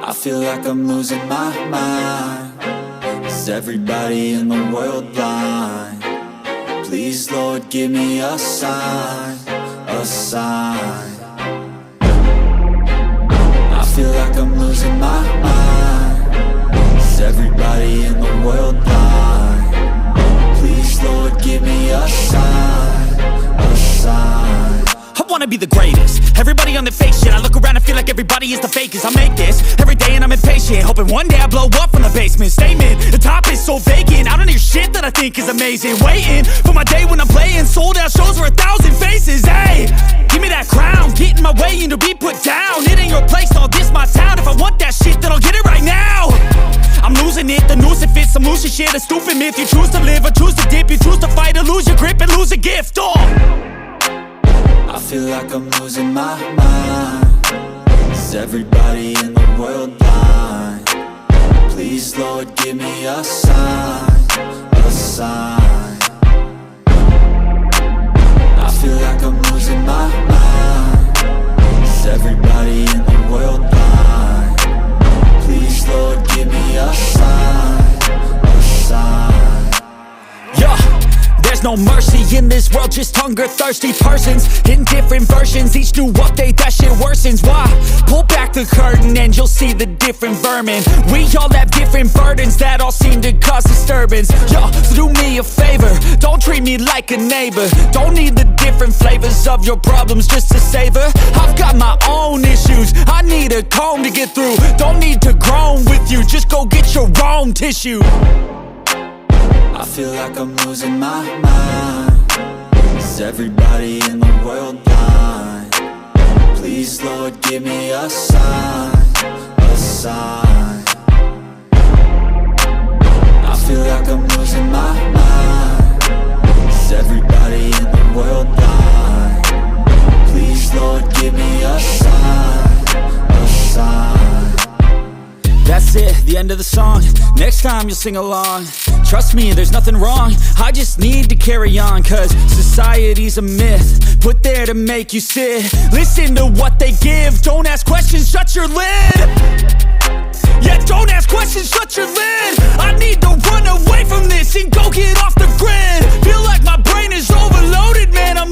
I feel like I'm losing my mind. Is everybody in the world blind? Please, Lord, give me a sign, a sign. I feel like I'm losing my mind. Is everybody in the world blind? Please, Lord, give me a sign, a sign. I wanna be the greatest. Everybody on the fake shit. I look around and feel like everybody is the fakest. I make this every day and I'm impatient, hoping one day I blow up from the basement. Statement, the top is so vacant. I don't hear shit that I think is amazing. Waiting for my day when I'm playing sold out shows for 1,000 faces. Hey, give me that crown, get in my way and to be put down. It ain't your place, all this my town. If I want that shit, then I'll get it right now. I'm losing it, the noose it fits. Some losing shit, a stupid myth. You choose to live or choose to dip. You choose to fight or lose your grip and lose a gift. I feel like I'm losing my mind. Is everybody in the world blind? Please, Lord, give me a sign, a sign. I feel like I'm losing my mind. Is everybody in the world blind? Please, Lord, give me a sign, a sign. Yeah. There's no mercy in this world, just hunger-thirsty persons in different versions. Each new update, that shit worsens. Why? Pull back the curtain and you'll see the different vermin. We all have different burdens that all seem to cause disturbance. Yo, so do me a favor, don't treat me like a neighbor. Don't need the different flavors of your problems just to savor. I've got my own issues, I need a comb to get through. Don't need to groan with you, just go get your own tissue. I feel like I'm losing my mind. Is everybody in the world blind? Please, Lord, give me a sign, a sign. I feel like I'm losing my mind. Is everybody in the world blind? Please, Lord, give me a sign, a sign. That's it, the end of the song. Next time you'll sing along. Trust me, there's nothing wrong. I just need to carry on, cause society's a myth put there to make you sit. Listen to what they give. Don't ask questions, shut your lid. Yeah, don't ask questions, shut your lid. I need to run away from this and go get off the grid. Feel like my brain is overloaded, man, I'm